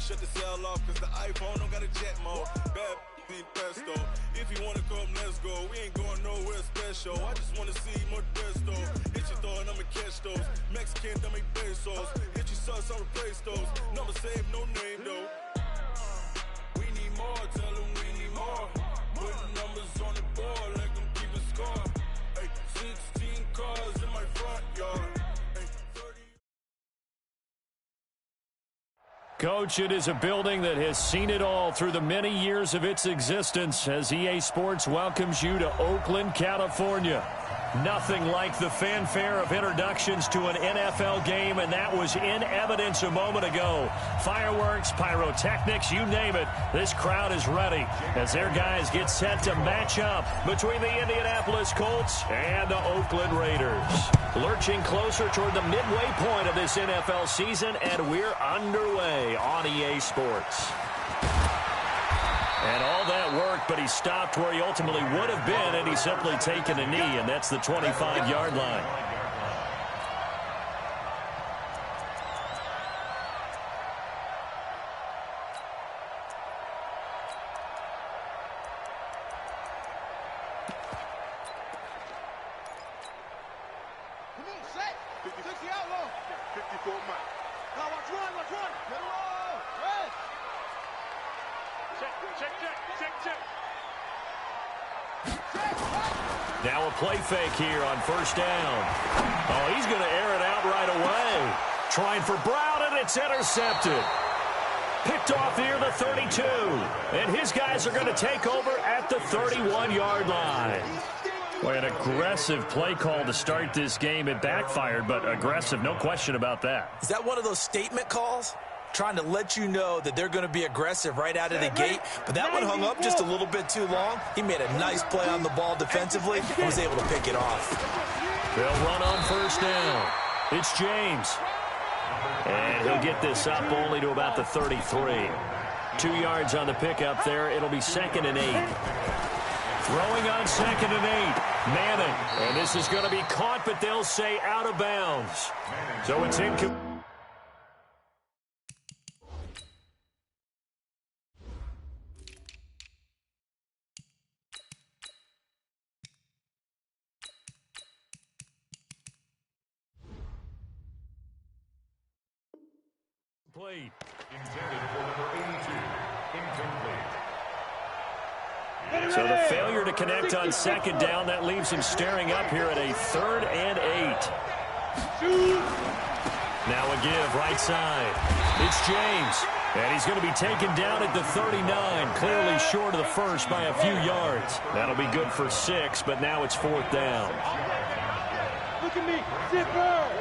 shut the cell off cause the iPhone don't got a jet mode. Bad need pesto. If you wanna come, let's go. We ain't going nowhere special. I just wanna see more desto. Hit your throw and I'ma catch those. Mexican, I make pesos. Hit your sauce, I'll replace those. Number save, no name though. We need more, tell them we need more. Putting numbers on the board, let them keep a score. Hey, 16 cars in my front yard. Coach, it is a building that has seen it all through the many years of its existence as EA Sports welcomes you to Oakland, California. Nothing like the fanfare of introductions to an NFL game, and that was in evidence a moment ago. Fireworks, pyrotechnics, you name it. This crowd is ready as their guys get set to match up between the Indianapolis Colts and the Oakland Raiders. Lurching closer toward the midway point of this NFL season, and we're underway on EA Sports. And all that worked, but he stopped where he ultimately would have been, and he's simply taken a knee, and that's the 25-yard line. Come on, set. 60 out low. 54 man. Now watch one. Middle roll. Red. Check. Now a play fake here on first down. Oh, he's going to air it out right away. Trying for Brown, and it's intercepted. Picked off near the 32. And his guys are going to take over at the 31-yard line. Boy, an aggressive play call to start this game. It backfired, but aggressive, no question about that. Is that one of those statement calls? Trying to let you know that they're going to be aggressive right out of the gate. But that one hung up just a little bit too long. He made a nice play on the ball defensively and was able to pick it off. They'll run on first down. It's James. And he'll get this up only to about the 33. 2 yards on the pickup there. It'll be 2nd and 8. Throwing on 2nd and 8. Manning. And this is going to be caught, but they'll say out of bounds. So it's incomplete. Intended for number 82. Incomplete. So the failure to connect on 2nd down, that leaves him staring up here at a 3rd and 8. Now a give right side. It's James. And he's going to be taken down at the 39, clearly short of the first by a few yards. That'll be good for 6, but now it's 4th down. Look at me. Zipper.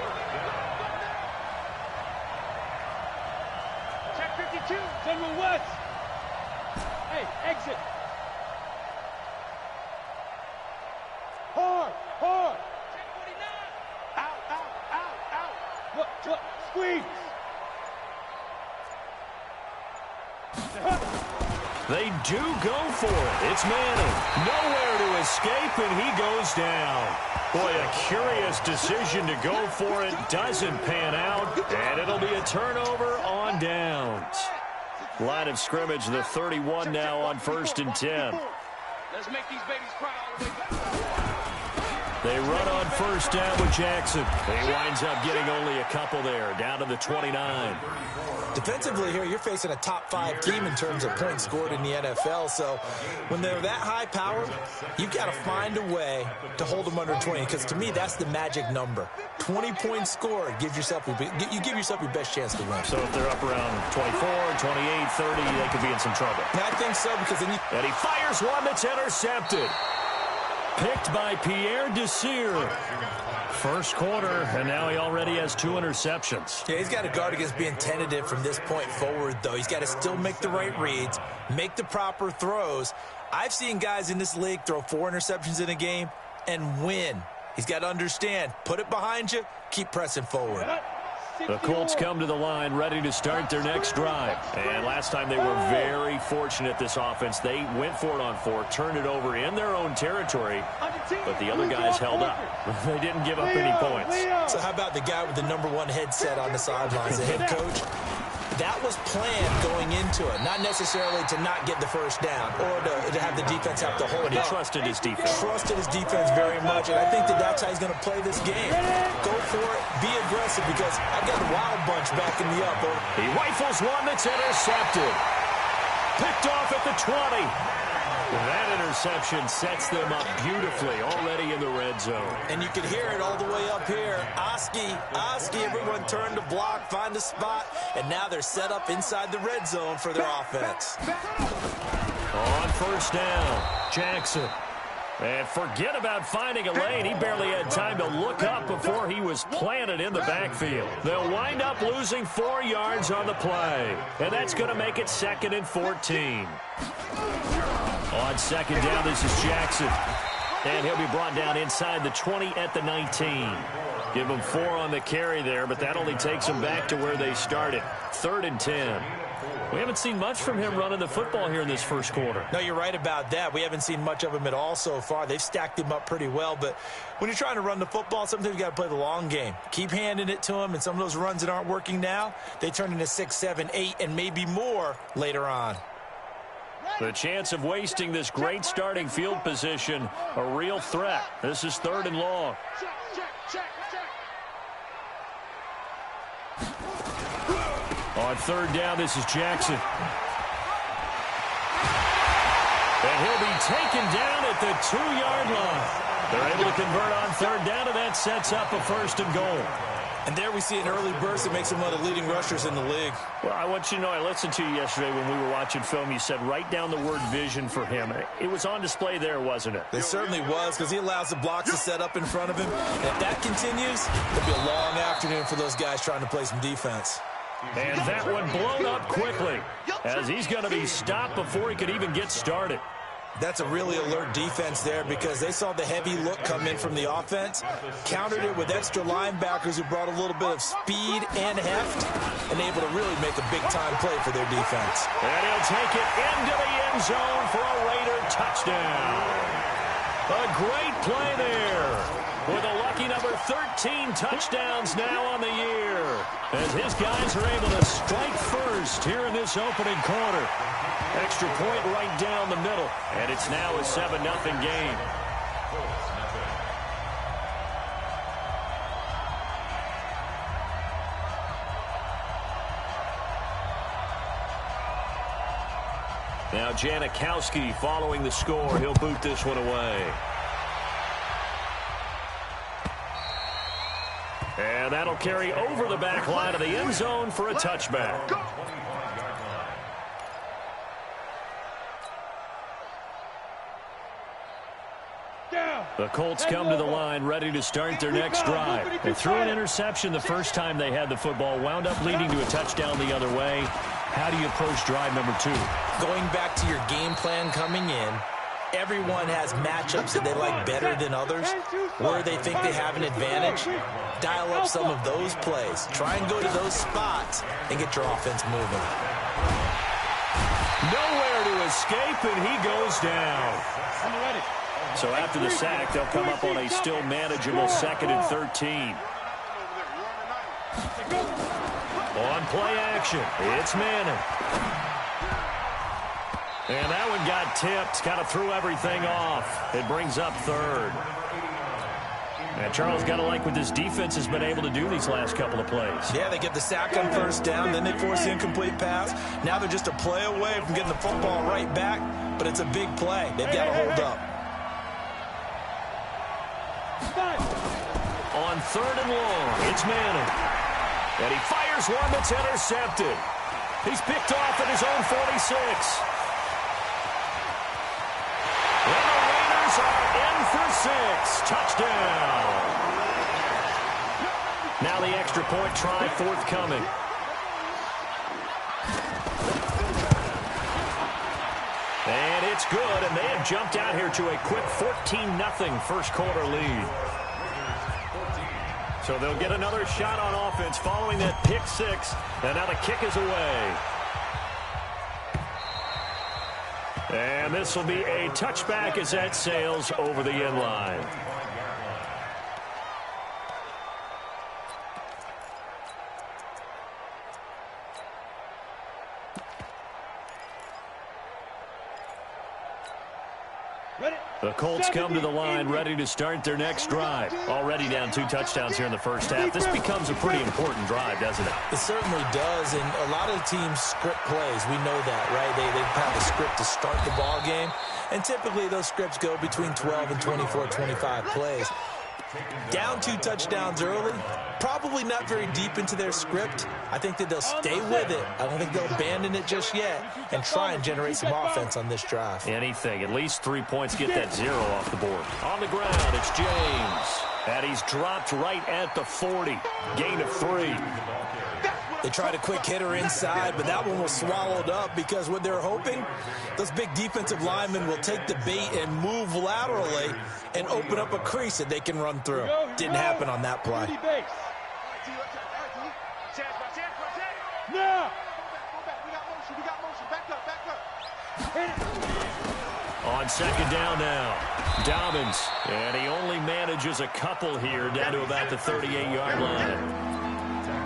Check 52. General West. Hey, exit. Hard. Check 49. Out. Look. Squeeze. They do go for it. It's Manning. Nowhere to escape, and he goes down. Boy, a curious decision to go for it. Doesn't pan out, and it'll be a turnover on downs. Line of scrimmage, the 31 now on 1st and 10. Let's make these babies cry all the way back. They run on 1st down with Jackson. He winds up getting only a couple there, down to the 29. Defensively here, you're facing a top 5 team in terms of points scored in the NFL. So when they're that high powered, you've got to find a way to hold them under 20. Because to me, that's the magic number. 20 points scored, you give yourself your best chance to win. So if they're up around 24, 28, 30, they could be in some trouble. And I think so, because then and he fires one that's intercepted. Picked by Pierre Desir. First quarter, and now he already has 2 interceptions. Yeah, he's got to guard against being tentative from this point forward, though. He's got to still make the right reads, make the proper throws. I've seen guys in this league throw 4 interceptions in a game and win. He's got to understand, put it behind you, keep pressing forward. The Colts come to the line ready to start their next drive. And last time they were very fortunate, this offense. They went for it on 4, turned it over in their own territory, but the other guys held up. They didn't give up any points. So how about the guy with the #1 headset on the sidelines, the head coach? that was planned going into it, not necessarily to not get the first down or to have the defense have to hold But he up. trusted his defense. Trusted his defense very much, and I think that's how he's going to play this game. Go for it, be aggressive, because I've got the wild bunch backing me up. He rifles one that's intercepted. Picked off at the 20. That interception sets them up beautifully already in the red zone. And you can hear it all the way up here. Oski, everyone turned to block, find a spot, and now they're set up inside the red zone for their offense. On first down, Jackson. And forget about finding a lane. He barely had time to look up before he was planted in the backfield. They'll wind up losing 4 yards on the play. And that's going to make it 2nd and 14. On second down, this is Jackson. And he'll be brought down inside the 20 at the 19. Give him 4 on the carry there, but that only takes them back to where they started. 3rd and 10. We haven't seen much from him running the football here in this first quarter. No, you're right about that. We haven't seen much of him at all so far. They've stacked him up pretty well, but when you're trying to run the football, sometimes you got to play the long game. Keep handing it to him, and some of those runs that aren't working now, they turn into 6, 7, 8, and maybe more later on. The chance of wasting this great starting field position, a real threat. This is 3rd and long. On 3rd down, this is Jackson. And he'll be taken down at the 2-yard line. They're able to convert on 3rd down, and that sets up a 1st and goal. And there we see an early burst that makes him one of the leading rushers in the league. Well, I want you to know, I listened to you yesterday when we were watching film. You said write down the word vision for him. It was on display there, wasn't it? It certainly was, because he allows the blocks to set up in front of him. And if that continues, it'll be a long afternoon for those guys trying to play some defense. And that one blown up quickly, as he's going to be stopped before he could even get started. That's a really alert defense there, because they saw the heavy look come in from the offense, countered it with extra linebackers who brought a little bit of speed and heft, and able to really make a big-time play for their defense. And he'll take it into the end zone for a Raider touchdown. A great play there, with a lucky number 13 touchdowns now on the year, as his guys are able to strike first here in this opening quarter. Extra point right down the middle, and it's now a 7-0 game. Now Janikowski following the score. He'll boot this one away. And that'll carry over the back line of the end zone for a touchback. The Colts come to the line ready to start their next drive. They threw an interception the first time they had the football, wound up leading to a touchdown the other way. How do you approach drive number 2? Going back to your game plan coming in, everyone has matchups that they like better than others, where they think they have an advantage. Dial up some of those plays. Try and go to those spots and get your offense moving. Nowhere to escape, and he goes down. So after the sack, they'll come up on a still manageable 2nd and 13. On play action, it's Manning. And that one got tipped, kind of threw everything off. It brings up 3rd. And Charles got to like what this defense has been able to do these last couple of plays. Yeah, they get the sack on first down, then they force the incomplete pass. Now they're just a play away from getting the football right back, but it's a big play. They've got to hold up. On 3rd and long, it's Manning. And he fires one that's intercepted. He's picked off at his own 46. And the Raiders are in for 6. Touchdown. Now the extra point try forthcoming. And it's good, and they have jumped out here to a quick 14-0 first quarter lead. So they'll get another shot on offense following that pick 6, and now the kick is away. And this will be a touchback as that sails over the end line. The Colts come to the line ready to start their next drive. Already down 2 touchdowns here in the first half. This becomes a pretty important drive, doesn't it? It certainly does, and a lot of the teams script plays. We know that, right? They have a script to start the ball game, and typically those scripts go between 12 and 24, 25 plays. Down 2 touchdowns early, probably not very deep into their script. I think that they'll stay with it. I don't think they'll abandon it just yet and try and generate some offense on this drive. Anything. At least 3 points. Get that 0 off the board. On the ground, it's James. And he's dropped right at the 40. Gain of 3. They tried a quick hitter inside, but that one was swallowed up because what they're hoping, those big defensive linemen will take the bait and move laterally and open up a crease that they can run through. Didn't happen on that play. On second down now, Dobbins. And he only manages a couple here down to about the 38-yard line.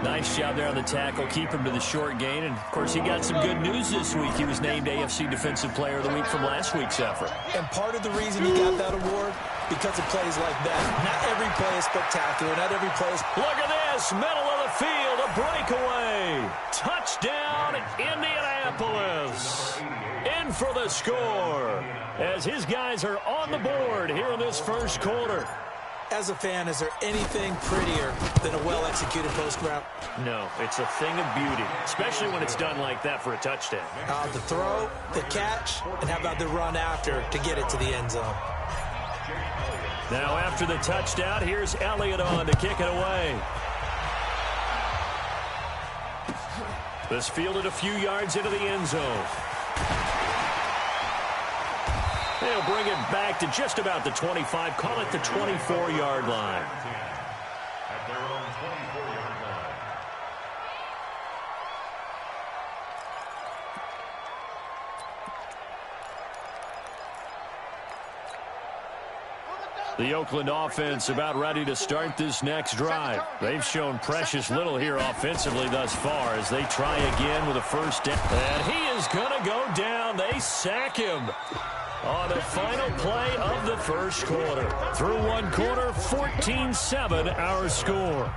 Nice job there on the tackle. Keep him to the short gain. And, of course, he got some good news this week. He was named AFC Defensive Player of the Week from last week's effort. And part of the reason he got that award, because of plays like that. Not every play is spectacular. Not every play is... Look at this. Middle of the field. A breakaway. Touchdown, Indianapolis. In for the score as his guys are on the board here in this first quarter. As a fan, is there anything prettier than a well-executed post route? No, it's a thing of beauty, especially when it's done like that for a touchdown. The throw, the catch, and how about the run after to get it to the end zone? Now after the touchdown, here's Elliott on to kick it away. This fielded a few yards into the end zone. They'll bring it back to just about the 25. Call it the 24-yard line. At their own 24-yard line. The Oakland offense about ready to start this next drive. They've shown precious little here offensively thus far as they try again with a first down. And he is going to go down. They sack him on the final play of the first quarter. Through one quarter, 14-7 our score.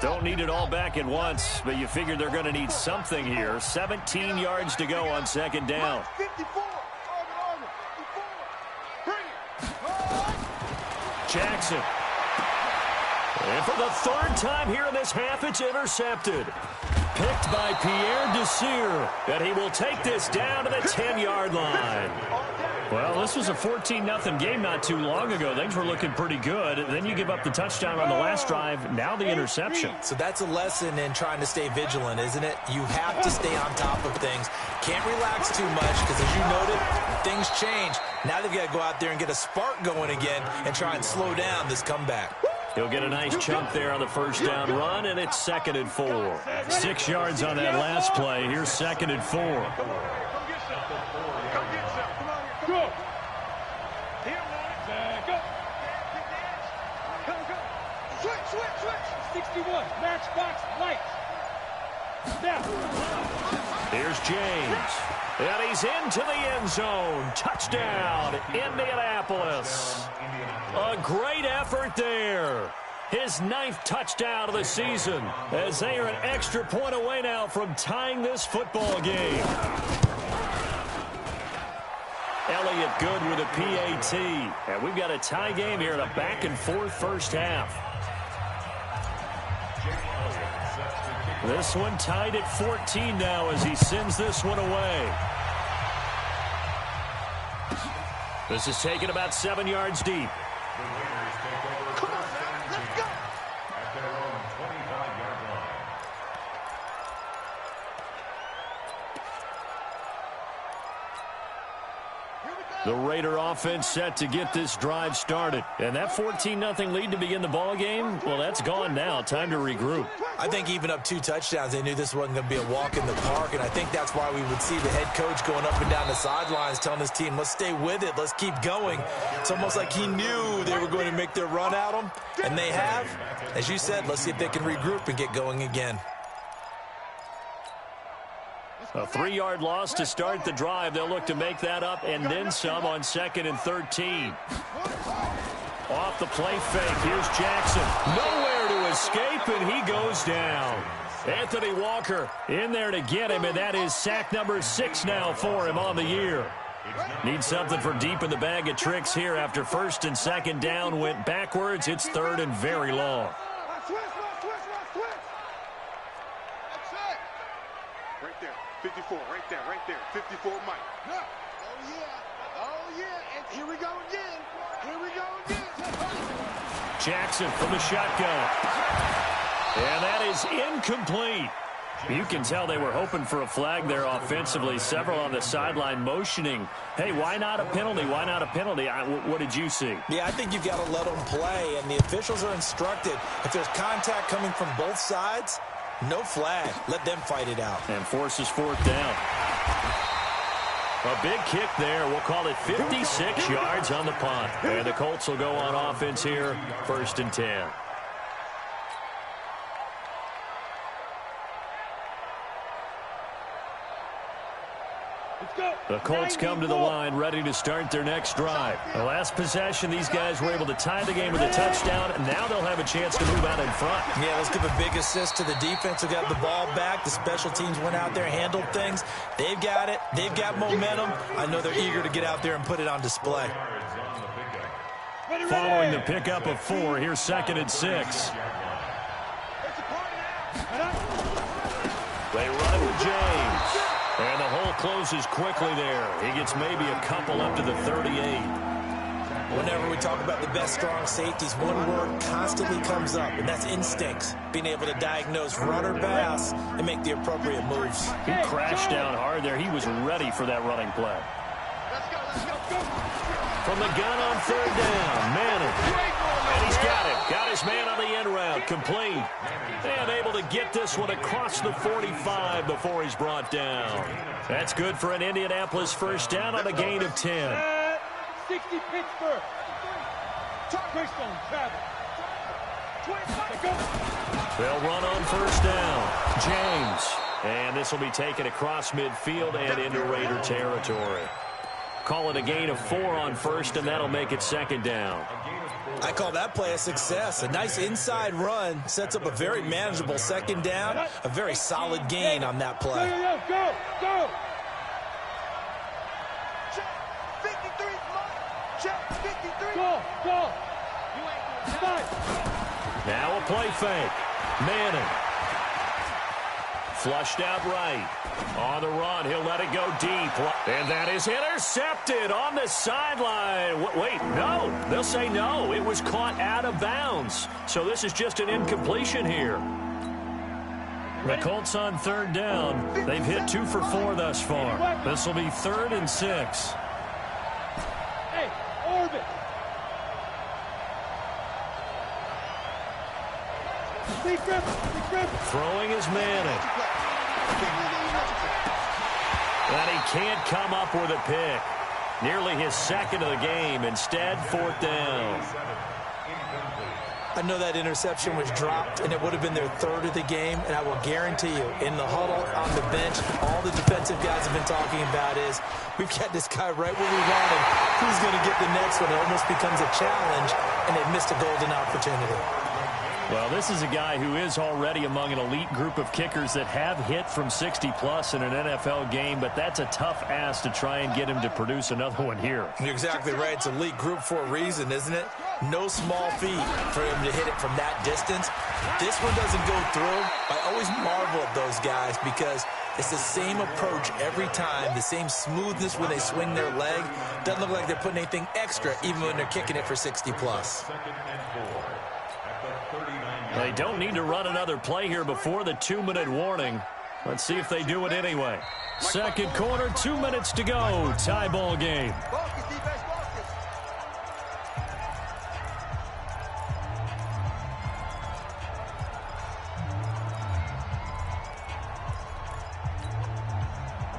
Don't need it all back at once, but you figure they're going to need something here. 17 yards to go on second down. Jackson. And for the third time here in this half, it's intercepted. Picked by Pierre Desir. And he will take this down to the 10-yard line. Well, this was a 14-0 game not too long ago. Things were looking pretty good. Then you give up the touchdown on the last drive. Now the interception. So that's a lesson in trying to stay vigilant, isn't it? You have to stay on top of things. Can't relax too much because, as you noted, things change. Now they've got to go out there and get a spark going again and try and slow down this comeback. He'll get a nice chunk there on the first down run, and it's 2nd and 4. 6 yards on that last play. Here's 2nd and 4. Go. Here, man. Go. Go. Switch. 61. Matchbox lights. Now. Here's James. And he's into the end zone. Touchdown, Indianapolis. A great effort there. His 9th touchdown of the season as they are an extra point away now from tying this football game. Elliott good with a PAT. And we've got a tie game here in a back-and-forth first half. This one tied at 14 now as he sends this one away. This is taken about 7 yards deep. Come on, man. Let's go. At their own 25-yard line. Here we go. The Raider offense set to get this drive started. And that 14-0 lead to begin the ball game, well, that's gone now. Time to regroup. I think even up 2 touchdowns, they knew this wasn't going to be a walk in the park, and I think that's why we would see the head coach going up and down the sidelines telling his team, let's stay with it, let's keep going. It's almost like he knew they were going to make their run at him, and they have. As you said, let's see if they can regroup and get going again. A 3-yard loss to start the drive. They'll look to make that up and then some on 2nd and 13. Off the play fake. Here's Jackson. Nowhere to escape, and he goes down. Anthony Walker in there to get him, and that is sack number 6 now for him on the year. Need something for deep in the bag of tricks here after 1st and 2nd down went backwards. It's 3rd and very long. Right there, 54, right there, 54 Mike. Oh, yeah, and here we go again, Jackson from the shotgun. And that is incomplete. You can tell they were hoping for a flag there offensively. Several on the sideline motioning. Hey, why not a penalty? Why not a penalty? What did you see? Yeah, I think you've got to let them play, and the officials are instructed. If there's contact coming from both sides, no flag. Let them fight it out. And forces 4th down. A big kick there. We'll call it 56 yards on the punt. And the Colts will go on offense here, 1st and 10. The Colts come to the line, ready to start their next drive. The last possession, these guys were able to tie the game with a touchdown, and now they'll have a chance to move out in front. Yeah, let's give a big assist to the defense who got the ball back. The special teams went out there, handled things. They've got it. They've got momentum. I know they're eager to get out there and put it on display. Following the pickup of 4, here's 2nd and 6. They run it with James. And the hole closes quickly there. He gets maybe a couple up to the 38. Whenever we talk about the best strong safeties, one word constantly comes up, and that's instincts. Being able to diagnose run or pass and make the appropriate moves. He crashed down hard there. He was ready for that running play. Let's go. From the gun on 3rd down, Manning. And he's got him. Got his man on the end route. Complete. And able to get this one across the 45 before he's brought down. That's good for an Indianapolis 1st down on a gain of 10. 60 Pittsburgh. Touchdown, Travis. They'll run on 1st down. James. And this will be taken across midfield and into Raider territory. Call it a gain of 4 on 1st, and that'll make it 2nd down. I call that play a success. A nice inside run sets up a very manageable 2nd down. A very solid gain on that play. Go. Check 53, check 53. Go. You ain't doing that. Now a play fake. Manning. Flushed out right. On the run, he'll let it go deep. And that is intercepted on the sideline. Wait, no. They'll say no. It was caught out of bounds. So this is just an incompletion here. The Colts on 3rd down. They've hit 2 for 4 thus far. This will be 3rd and 6. Hey, orbit. Throwing is Manning. And he can't come up with a pick. Nearly his 2nd of the game. Instead, 4th down. I know that interception was dropped, and it would have been their 3rd of the game, and I will guarantee you, in the huddle, on the bench, all the defensive guys have been talking about is, we've got this guy right where we want him. Who's going to get the next one? It almost becomes a challenge, and they've missed a golden opportunity. Well, this is a guy who is already among an elite group of kickers that have hit from 60-plus in an NFL game, but that's a tough ask to try and get him to produce another one here. You're exactly right. It's elite group for a reason, isn't it? No small feat for him to hit it from that distance. This one doesn't go through. I always marvel at those guys because it's the same approach every time, the same smoothness when they swing their leg. Doesn't look like they're putting anything extra even when they're kicking it for 60-plus. They don't need to run another play here before the 2-minute warning. Let's see if they do it anyway. 2nd quarter, 2 minutes to go. Tie ball game.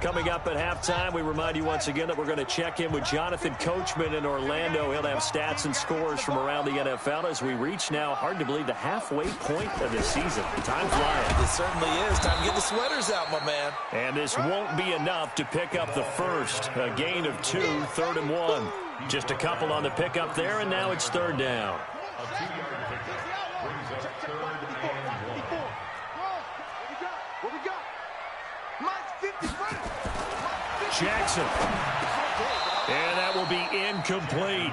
Coming up at halftime, we remind you once again that we're going to check in with Jonathan Coachman in Orlando. He'll have stats and scores from around the NFL as we reach now, hard to believe, the halfway point of the season. Time flying. It certainly is. Time to get the sweaters out, my man. And this won't be enough to pick up the first. A gain of 2, 3rd and 1. Just a couple on the pickup there, and now it's 3rd down. A 2-yard pickup brings up 3rd and 1. What we got? Mike's 50 front. Jackson. And that will be incomplete.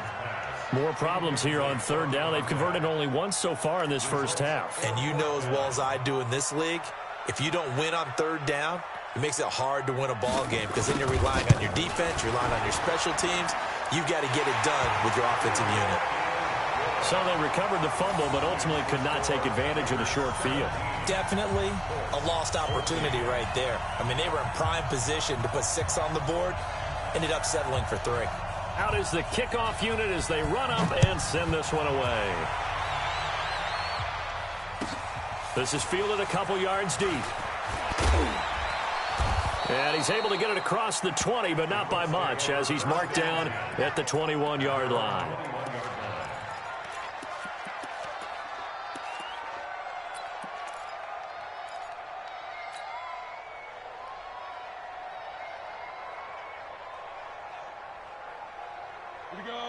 More problems here on 3rd down. They've converted only once so far in this first half. And you know as well as I do in this league, if you don't win on 3rd down, it makes it hard to win a ball game because then you're relying on your defense, you're relying on your special teams. You've got to get it done with your offensive unit. So they recovered the fumble, but ultimately could not take advantage of the short field. Definitely a lost opportunity right there. I mean, they were in prime position to put 6 on the board, ended up settling for 3. Out is the kickoff unit as they run up and send this one away. This is fielded a couple yards deep. And he's able to get it across the 20, but not by much, as he's marked down at the 21-yard line.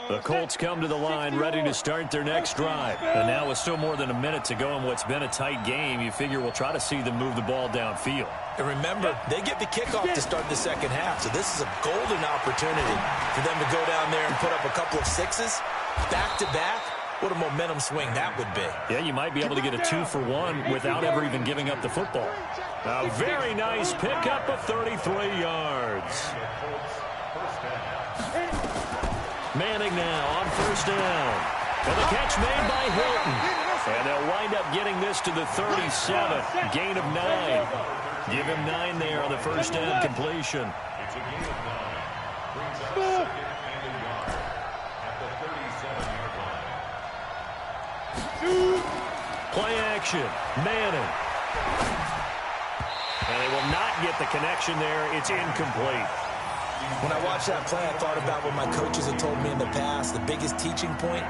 The Colts come to the line ready to start their next drive. And now with still more than a minute to go in what's been a tight game, you figure we'll try to see them move the ball downfield. And remember, they get the kickoff to start the second half, so this is a golden opportunity for them to go down there and put up a couple of 6s back-to-back. What a momentum swing that would be. Yeah, you might be able to get a 2-for-1 without ever even giving up the football. A very nice pickup of 33 yards. Manning now on 1st down. And the catch made by Hilton. And they'll wind up getting this to the 37. Gain of 9. Give him 9 there on the 1st down completion. It's a gain of 9. Brings up 2nd and a yard at the 37-yard line. Play action. Manning. And they will not get the connection there. It's incomplete. When I watched that play, I thought about what my coaches had told me in the past. The biggest teaching point,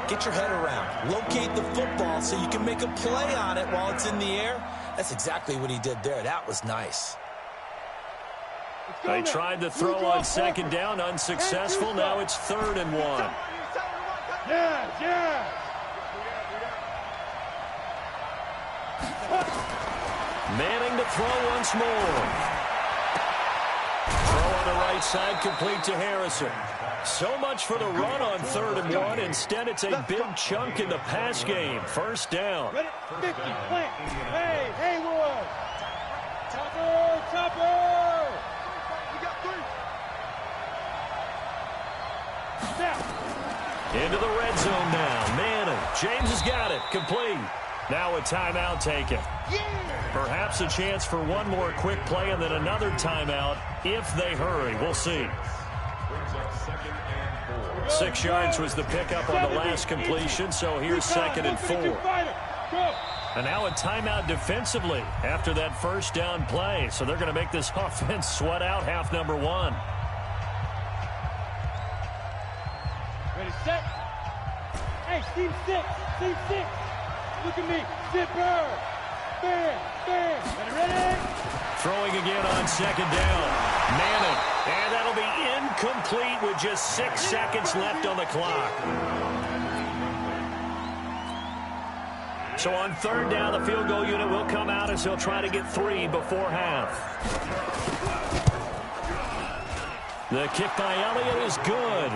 get your head around. Locate the football so you can make a play on it while it's in the air. That's exactly what he did there. That was nice. They tried to throw on 2nd down, unsuccessful. Now it's 3rd and 1. Yeah. Manning to throw once more. Throw on the right side, complete to Harrison. So much for the run on 3rd and 1. Instead, it's a big chunk in the pass game. 1st down. Ready? 50, plant. Hey, Haywood. Chopper. We got 3. Snap. Into the red zone now. Manning. James has got it. Complete. Now a timeout taken. Perhaps a chance for one more quick play and then another timeout if they hurry. We'll see. 6 yards was the pickup on the last completion, so here's 2nd and 4. And now a timeout defensively after that 1st down play. So they're going to make this offense sweat out half number 1. Ready, set. Hey, team 6. Team 6. Look at me. Zipper. Bam. Ready? Throwing again on 2nd down. Manning. And that'll be incomplete with just 6 seconds left on the clock. So on 3rd down, the field goal unit will come out as he'll try to get 3 before half. The kick by Elliott is good.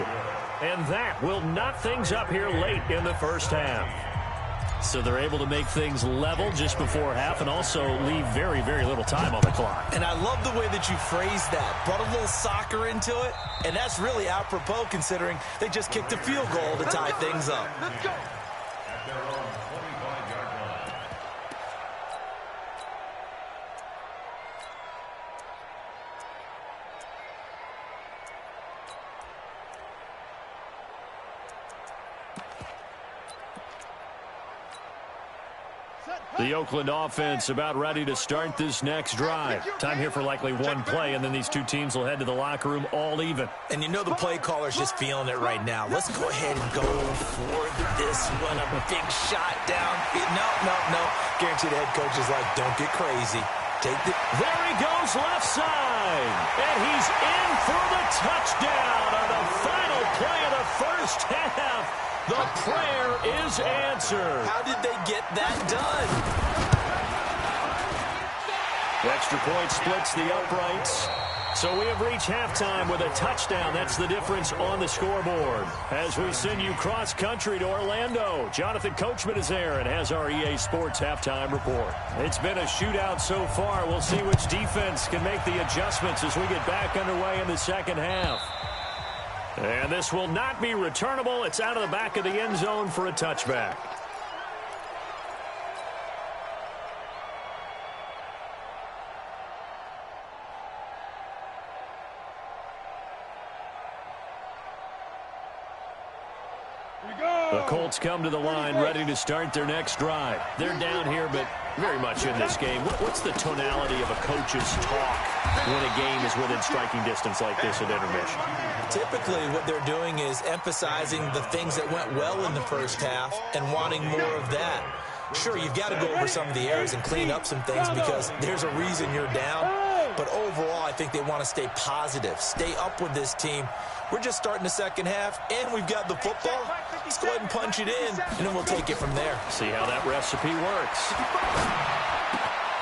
And that will knot things up here late in the 1st half. So they're able to make things level just before half and also leave very, very little time on the clock. And I love the way that you phrased that. Brought a little soccer into it, and that's really apropos considering they just kicked a field goal to tie things up. Let's go. At their own 25-yard line. Set. The Oakland offense about ready to start this next drive. Time here for likely one play, and then these two teams will head to the locker room all even. And you know the play caller's just feeling it right now. Let's go ahead and go for this one. A big shot down. No. Guarantee the head coach is like, don't get crazy. There he goes left side. And he's in for the touchdown on the final play of the first half. The prayer is answered. How did they get that done? The extra point splits the uprights. So we have reached halftime with a touchdown. That's the difference on the scoreboard. As we send you cross-country to Orlando, Jonathan Coachman is there and has our EA Sports halftime report. It's been a shootout so far. We'll see which defense can make the adjustments as we get back underway in the second half. And this will not be returnable. It's out of the back of the end zone for a touchback. The Colts come to the line ready to start their next drive. They're down here, but very much in this game. What's the tonality of a coach's talk when a game is within striking distance like this at intermission? Typically, what they're doing is emphasizing the things that went well in the first half and wanting more of that. Sure, you've got to go over some of the errors and clean up some things because there's a reason you're down. But overall, I think they want to stay positive, stay up with this team. We're just starting the second half, and we've got the football. Let's go ahead and punch it in, and then we'll take it from there. See how that recipe works.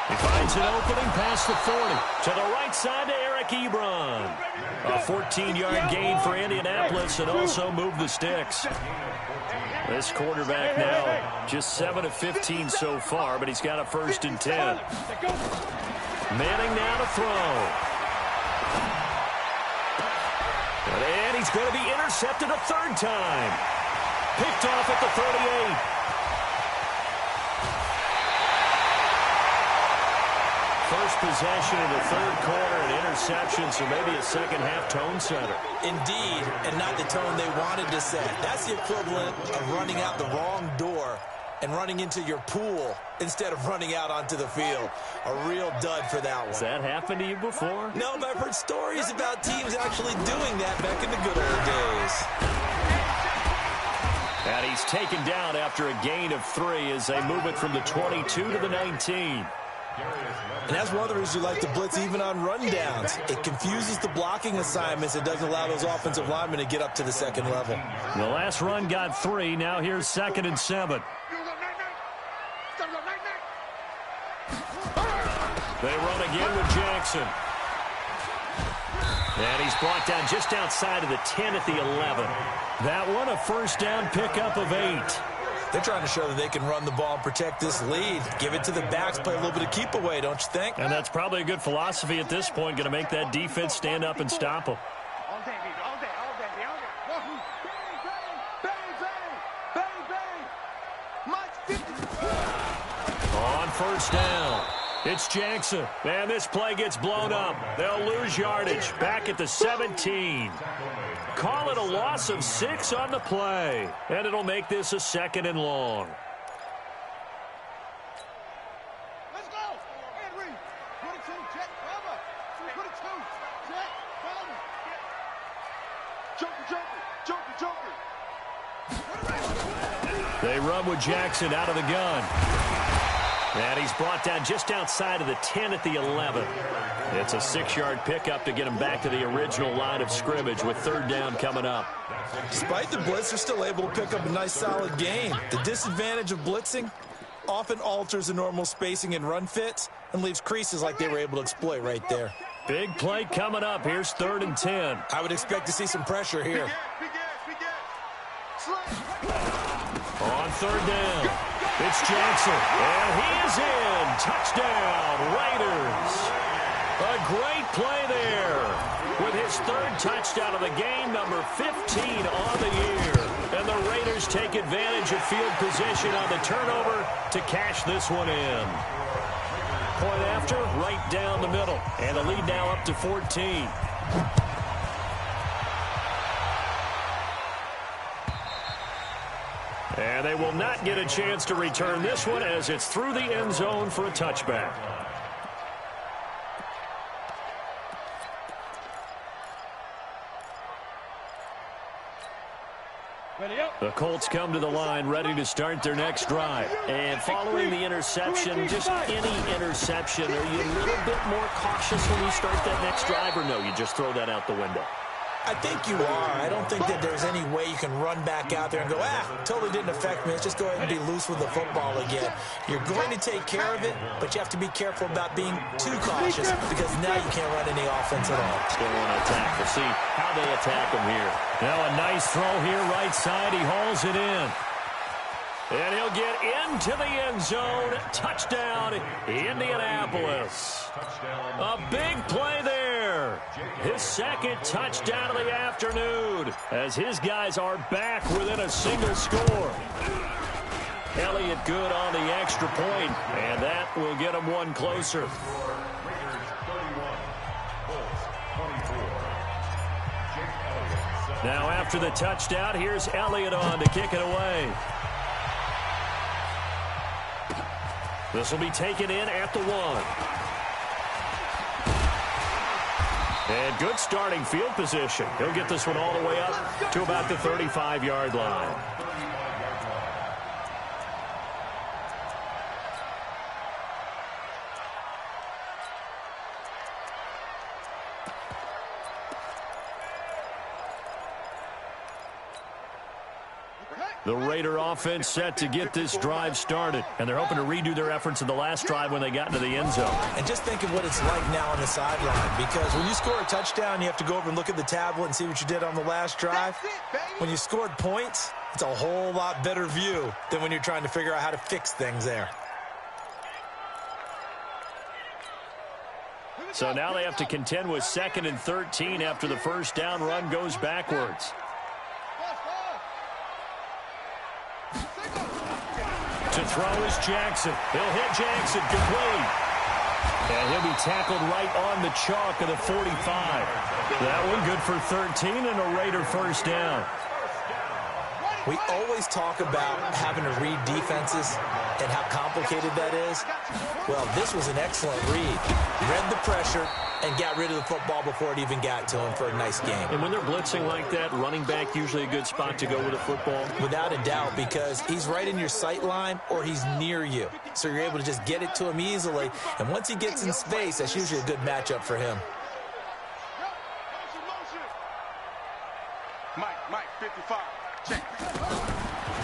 He finds an opening past the 40. To the right side to Eric Ebron. A 14-yard gain for Indianapolis and also moved the sticks. This quarterback now just 7 of 15 so far, but he's got a 1st and 10. Manning now to throw. And he's going to be intercepted a 3rd time. Picked off at the 38. First possession in the 3rd quarter, an interception, so maybe a second-half tone setter. Indeed, and not the tone they wanted to set. That's the equivalent of running out the wrong door and running into your pool instead of running out onto the field. A real dud for that one. Has that happened to you before? No, but I've heard stories about teams actually doing that back in the good old days. And he's taken down after a gain of 3 as they move it from the 22 to the 19. And that's one of the reasons we like to blitz even on rundowns. It confuses the blocking assignments. It doesn't allow those offensive linemen to get up to the second level. The last run got 3. Now here's 2nd and 7. They run again with Jackson. And he's brought down just outside of the 10 at the 11. That one, a 1st down pickup of 8. They're trying to show that they can run the ball and protect this lead. Give it to the backs, play a little bit of keep away, don't you think? And that's probably a good philosophy at this point, going to make that defense stand up and stop them. All day, baby, all day, all day, all day. On 1st down, it's Jackson. And this play gets blown up. They'll lose yardage. Back at the 17. Call it a loss of 6 on the play. And it'll make this a 2nd and long. Let's go. Henry. Put it to Jet. Cover. Put it to Jet. Joker. They run with Jackson out of the gun. And he's brought down just outside of the 10 at the 11. It's a 6-yard pickup to get him back to the original line of scrimmage with 3rd down coming up. Despite the blitz, they're still able to pick up a nice, solid gain. The disadvantage of blitzing often alters the normal spacing and run fits and leaves creases like they were able to exploit right there. Big play coming up. Here's 3rd and 10. I would expect to see some pressure here. On 3rd down, it's Jackson, and he is in. Touchdown, Raiders. A great play there with his 3rd touchdown of the game, number 15 on the year. And the Raiders take advantage of field position on the turnover to cash this one in. Point after, right down the middle. And the lead now up to 14. And they will not get a chance to return this one as it's through the end zone for a touchback. The Colts come to the line ready to start their next drive. And following the interception, just any interception, are you a little bit more cautious when you start that next drive, or no, you just throw that out the window? I think you are. I don't think that there's any way you can run back out there and go, totally didn't affect me. Let's just go ahead and be loose with the football again. You're going to take care of it, but you have to be careful about being too cautious because now you can't run any offense at all. Still want to attack. We'll see how they attack him here. Now a nice throw here, right side. He hauls it in. And he'll get into the end zone. Touchdown, Indianapolis. A big play there. His second touchdown of the afternoon as his guys are back within a single score. Elliott good on the extra point, and that will get him one closer. Now after the touchdown, here's Elliott on to kick it away. This will be taken in at the 1. And good starting field position. He'll get this one all the way up to about the 35-yard line. The Raider offense set to get this drive started, and they're hoping to redo their efforts in the last drive when they got into the end zone. And just think of what it's like now on the sideline, because when you score a touchdown, you have to go over and look at the tablet and see what you did on the last drive. When you scored points, it's a whole lot better view than when you're trying to figure out how to fix things there. So now they have to contend with 2nd and 13 after the first down run goes backwards. To throw is Jackson. He'll hit Jackson, complete. And he'll be tackled right on the chalk of the 45. That one good for 13 and a Raider first down. We always talk about having to read defenses and how complicated that is. Well, this was an excellent read. Read the pressure and got rid of the football before it even got to him for a nice game. And when they're blitzing like that, running back usually a good spot to go with the football? Without a doubt, because he's right in your sight line or he's near you. So you're able to just get it to him easily. And once he gets in space, that's usually a good matchup for him. Mike, 55. Check.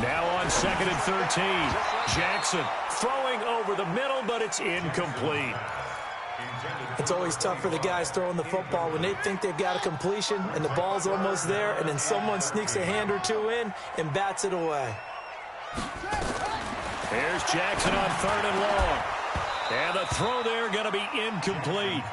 Now on 2nd and 13. Jackson throwing over the middle, but it's incomplete. It's always tough for the guys throwing the football when they think they've got a completion and the ball's almost there, and then someone sneaks a hand or two in and bats it away. There's Jackson on 3rd and long. And the throw there going to be incomplete.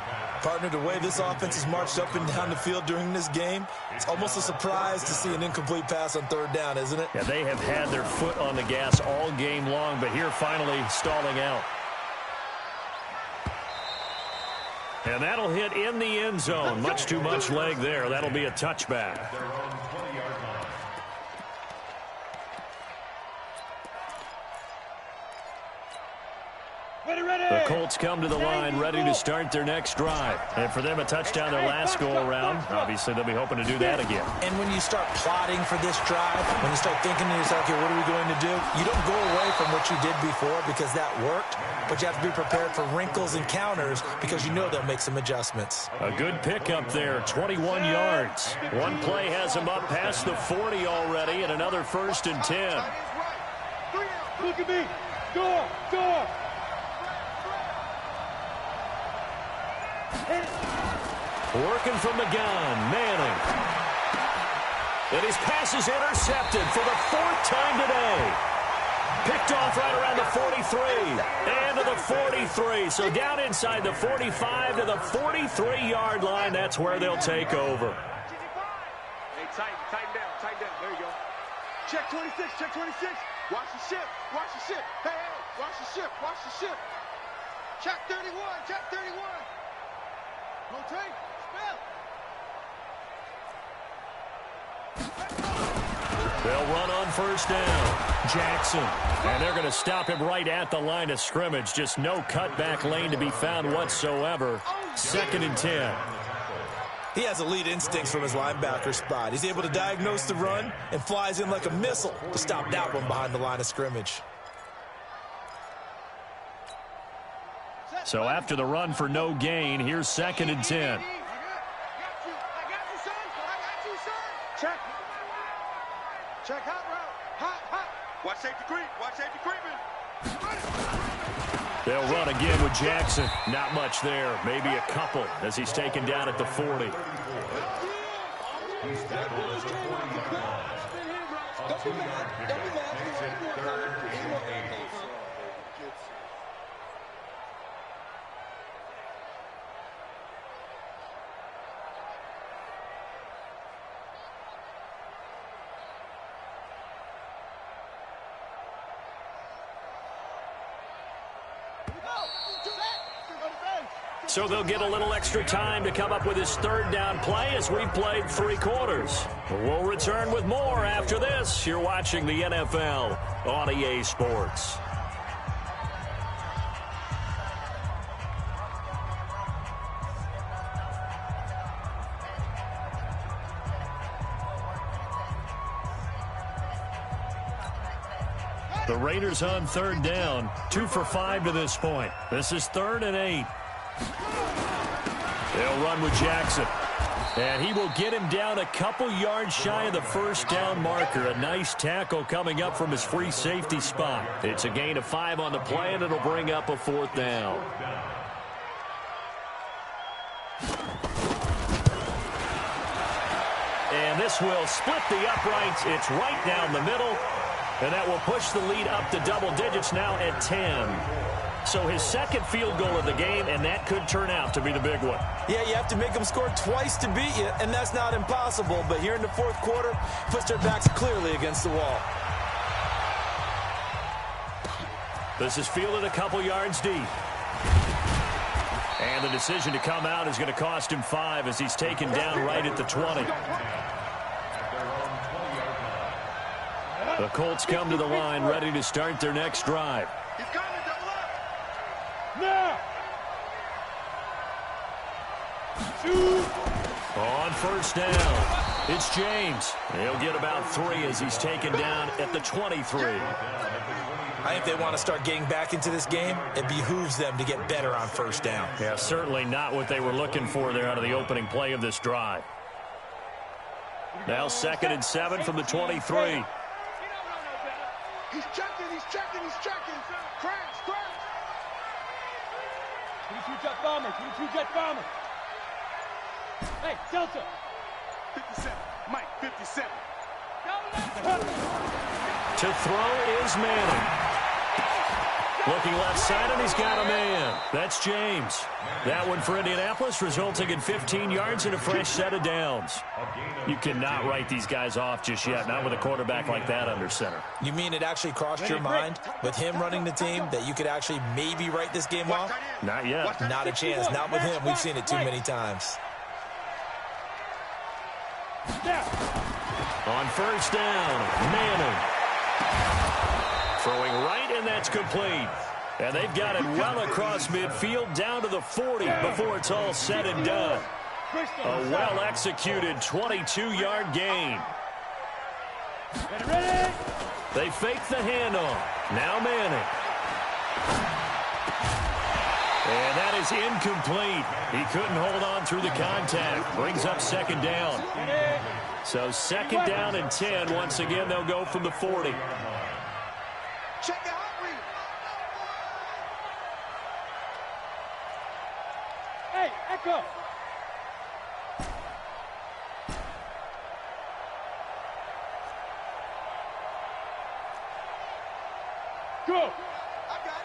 Partner, the way this offense has marched up and down the field during this game, it's almost a surprise to see an incomplete pass on 3rd down, isn't it? Yeah, they have had their foot on the gas all game long, but here finally stalling out. And that'll hit in the end zone. Much too much leg there. That'll be a touchback. The Colts come to the line ready to start their next drive. And for them, a touchdown their last go-around. Obviously, they'll be hoping to do that again. And when you start plotting for this drive, when you start thinking to yourself, okay, what are we going to do? You don't go away from what you did before because that worked, but you have to be prepared for wrinkles and counters because you know they'll make some adjustments. A good pickup there, 21 yards. One play has him up past the 40 already, and another 1st and 10. Look at me. Door. Working from the gun, Manning. And his pass is intercepted for the 4th time today. Picked off right around the 43 and to the 43. So down inside the 45 to the 43-yard line. That's where they'll take over. Hey, tighten down. There you go. Check 26. Watch the ship. Hey, watch the ship. Check 31. Rotate. Spell. They'll run on first down. Jackson. And they're going to stop him right at the line of scrimmage. Just no cutback lane to be found whatsoever. 2nd and 10. He has elite instincts from his linebacker spot. He's able to diagnose the run and flies in like a missile to stop that one behind the line of scrimmage. So after the run for no gain, here's 2nd and 10. Check hot route. Hot. Watch safety creep. Watch safety creeping. They'll run again with Jackson. Not much there. Maybe a couple as he's taken down at the 40. Don't be mad. So they'll get a little extra time to come up with his 3rd down play as we've played 3 quarters. We'll return with more after this. You're watching the NFL on EA Sports. The Raiders on 3rd down, 2 for 5 to this point. This is 3rd and 8. They'll run with Jackson. And he will get him down a couple yards shy of the first down marker. A nice tackle coming up from his free safety spot. It's a gain of 5 on the play, and it'll bring up a 4th down. And this will split the uprights. It's right down the middle. And that will push the lead up to double digits now at 10. So his 2nd field goal of the game, and that could turn out to be the big one. Yeah, you have to make them score twice to beat you, and that's not impossible. But here in the 4th quarter, puts their backs clearly against the wall. This is fielded a couple yards deep. And the decision to come out is going to cost him 5 as he's taken down right at the 20. The Colts come to the line ready to start their next drive. He's coming, double up. Now. Shoot. On first down, it's James. He'll get about 3 as he's taken down at the 23. I think they want to start getting back into this game. It behooves them to get better on first down. Yeah, certainly not what they were looking for there out of the opening play of this drive. Now 2nd and 7 from the 23. He's checking. Crash. 22 jet bomber. Hey, Delta. 57. Mike, 57. To throw is Manning. Looking left side, and he's got a man. That's James. That one for Indianapolis, resulting in 15 yards and a fresh set of downs. You cannot write these guys off just yet, not with a quarterback like that under center. You mean it actually crossed your mind with him running the team that you could actually maybe write this game off? Not yet. Not a chance. Not with him. We've seen it too many times. On first down, Manning. Throwing right, and that's complete. And they've got it well across midfield down to the 40 before it's all said and done. A well-executed 22-yard gain. They fake the handoff. Now Manning. And that is incomplete. He couldn't hold on through the contact. Brings up 2nd down. So 2nd down and 10. Once again, they'll go from the 40. Check it out, read. Hey, Echo. Go. I got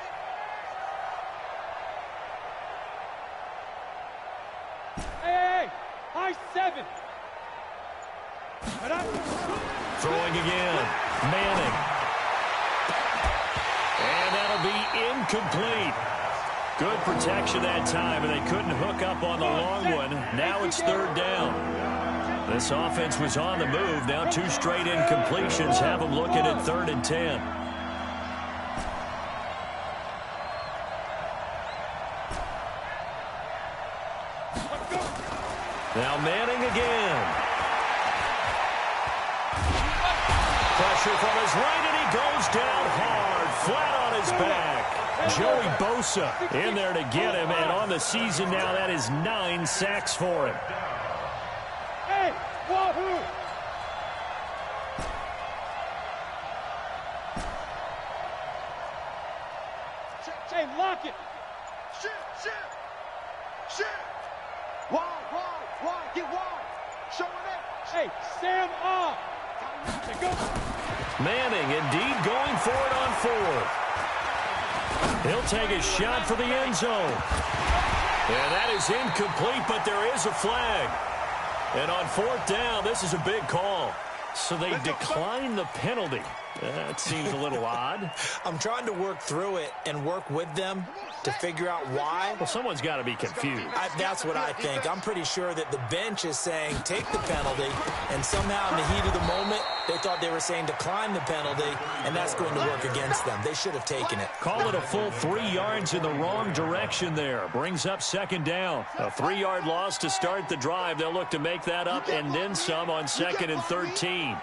it. Hey, high 7. Throwing again. Manning. And that'll be incomplete. Good protection that time, and they couldn't hook up on the long one. Now it's 3rd down. This offense was on the move. Now 2 straight incompletions have them looking at 3rd and 10. Now Manning again. Pressure from his right, and he goes down hard, flat on his back. Joey Bosa in there to get him, and on the season now, that is 9 sacks for him. Hey, wahoo! Hey, lock it! Shit! Wide, get wide! Showing it! Hey, Sam off! Manning indeed going for it on 4th. He'll take a shot for the end zone. And that is incomplete, but there is a flag. And on 4th down, this is a big call. So they decline the penalty. That seems a little odd. I'm trying to work through it and work with them to figure out why. Well, someone's got to be confused. That's what I think. I'm pretty sure that the bench is saying take the penalty, and somehow in the heat of the moment, they thought they were saying decline the penalty, and that's going to work against them. They should have taken it. Call it a full 3 yards in the wrong direction there. Brings up 2nd down. A 3-yard loss to start the drive. They'll look to make that up and then some on 2nd and 13.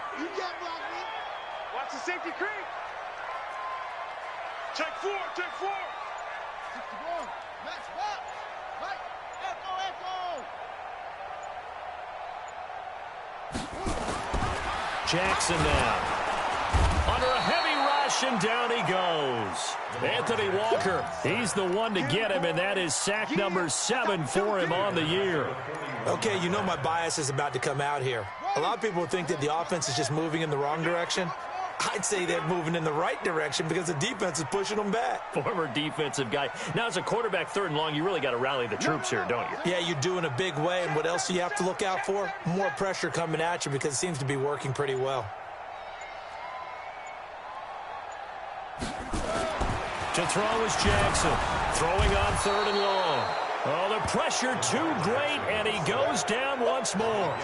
Watch the safety creep. Check 4. Jackson now. Under a heavy rush, and down he goes. Anthony Walker, he's the one to get him, and that is sack number 7 for him on the year. Okay, you know my bias is about to come out here. A lot of people think that the offense is just moving in the wrong direction. I'd say they're moving in the right direction because the defense is pushing them back. Former defensive guy. Now, as a quarterback 3rd and long, you really got to rally the troops here, don't you? Yeah, you do in a big way. And what else do you have to look out for? More pressure coming at you because it seems to be working pretty well. To throw is Jackson. Throwing on 3rd and long. Oh, the pressure too great, and he goes down once more.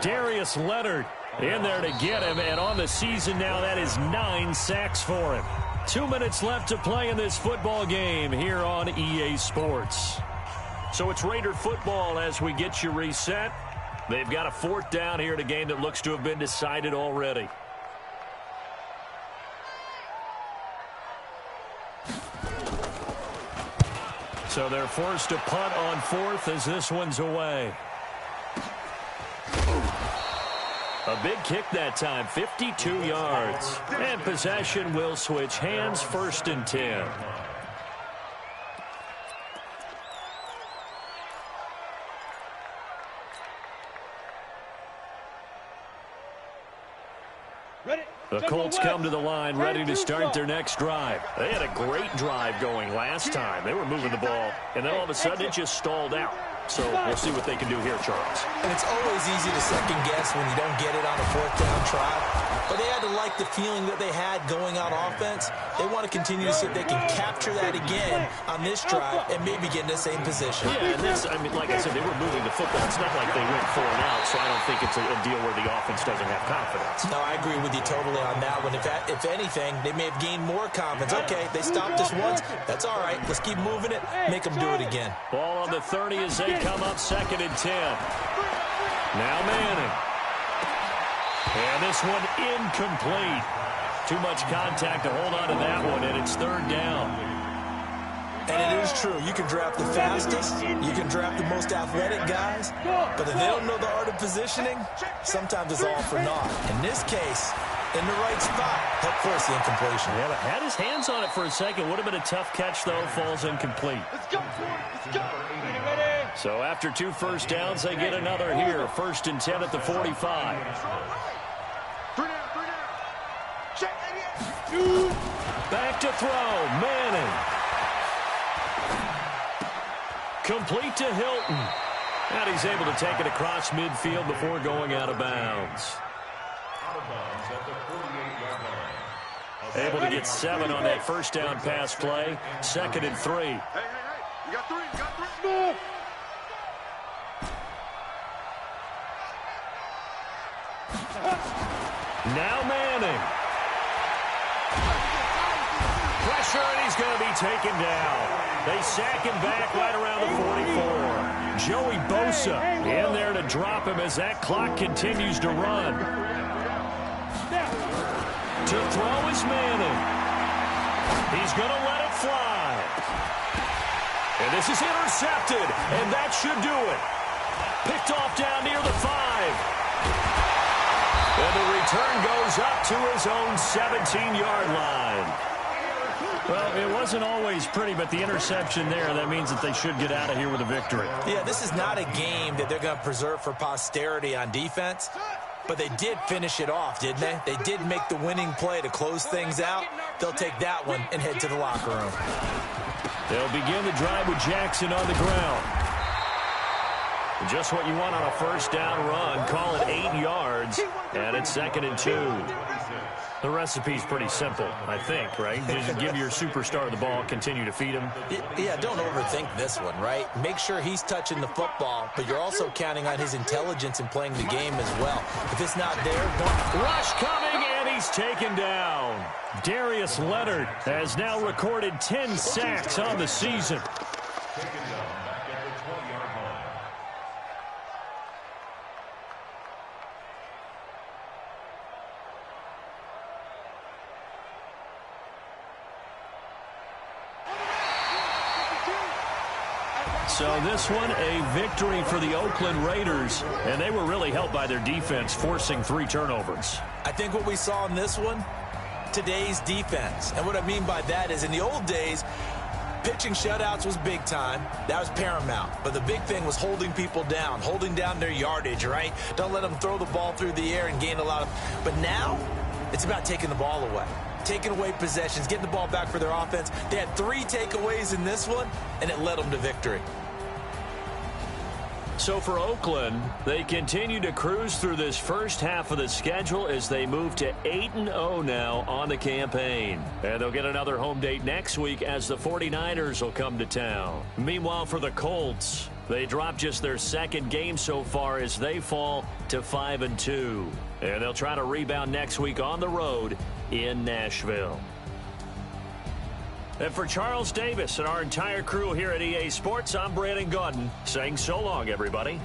Darius Leonard in there to get him, and on the season now, that is 9 sacks for him. 2 minutes left to play in this football game here on EA Sports. So it's Raider football as we get you reset. They've got a 4th down here in a game that looks to have been decided already. So they're forced to punt on 4th as this one's away. A big kick that time, 52 yards. And possession will switch hands, 1st and 10. The Colts come to the line ready to start their next drive. They had a great drive going last time. They were moving the ball, and then all of a sudden it just stalled out. So we'll see what they can do here, Charles. And it's always easy to second guess when you don't get it on a 4th down try. But they had to like the feeling that they had going on offense. They want to continue to see if they can capture that again on this drive and maybe get in the same position. Yeah, and this, I mean, like I said, they were moving the football. It's not like they went 4 and out, so I don't think it's a deal where the offense doesn't have confidence. No, I agree with you totally on that one. If anything, they may have gained more confidence. Okay, they stopped us once. That's all right. Let's keep moving it. Make them do it again. Ball on the 30 as they come up 2nd and 10. Now Manning. And this one incomplete. Too much contact to hold on to that one, and it's 3rd down. And it is true. You can draft the fastest. You can draft the most athletic guys. But if they don't know the art of positioning, sometimes it's all for naught. In this case, in the right spot, help force the incompletion. Yeah, but had his hands on it for a second. Would have been a tough catch, though. Falls incomplete. Let's go. Let's go. So after 2 first downs, they get another here. 1st and 10 at the 45. 3 down. Check 88. Back to throw. Manning. Complete to Hilton. And he's able to take it across midfield before going out of bounds. Able to get 7 on that 1st down pass play. 2nd and 3. Hey. You got 3. Move. Now Manning. Pressure, and he's going to be taken down. They sack him back right around the 44. Joey Bosa in there to drop him as that clock continues to run. To throw is Manning. He's going to let it fly. And this is intercepted, and that should do it. Picked off down near the 5. And the return goes up to his own 17-yard line. Well, it wasn't always pretty, but the interception there, that means that they should get out of here with a victory. Yeah, this is not a game that they're going to preserve for posterity on defense, but they did finish it off, didn't they? They did make the winning play to close things out. They'll take that one and head to the locker room. They'll begin the drive with Jackson on the ground. Just what you want on a first down run. Call it 8 yards, and it's 2nd and 2. The recipe's pretty simple, I think, right? Just give your superstar the ball, continue to feed him. Yeah, don't overthink this one, right? Make sure he's touching the football, but you're also counting on his intelligence in playing the game as well. If it's not there, don't... Rush coming, and he's taken down. Darius Leonard has now recorded 10 sacks on the season. So this one, a victory for the Oakland Raiders, and they were really helped by their defense, forcing 3 turnovers. I think what we saw in this one, today's defense. And what I mean by that is in the old days, pitching shutouts was big time. That was paramount. But the big thing was holding people down, holding down their yardage, right? Don't let them throw the ball through the air and gain a lot of... But now, it's about taking the ball away. Taking away possessions, getting the ball back for their offense. They had 3 takeaways in this one, and it led them to victory. So for Oakland, they continue to cruise through this first half of the schedule as they move to 8-0 now on the campaign. And they'll get another home date next week as the 49ers will come to town. Meanwhile, for the Colts, they dropped just their 2nd game so far as they fall to 5-2. And they'll try to rebound next week on the road in Nashville. And for Charles Davis and our entire crew here at EA Sports, I'm Brandon Gunnz saying so long, everybody.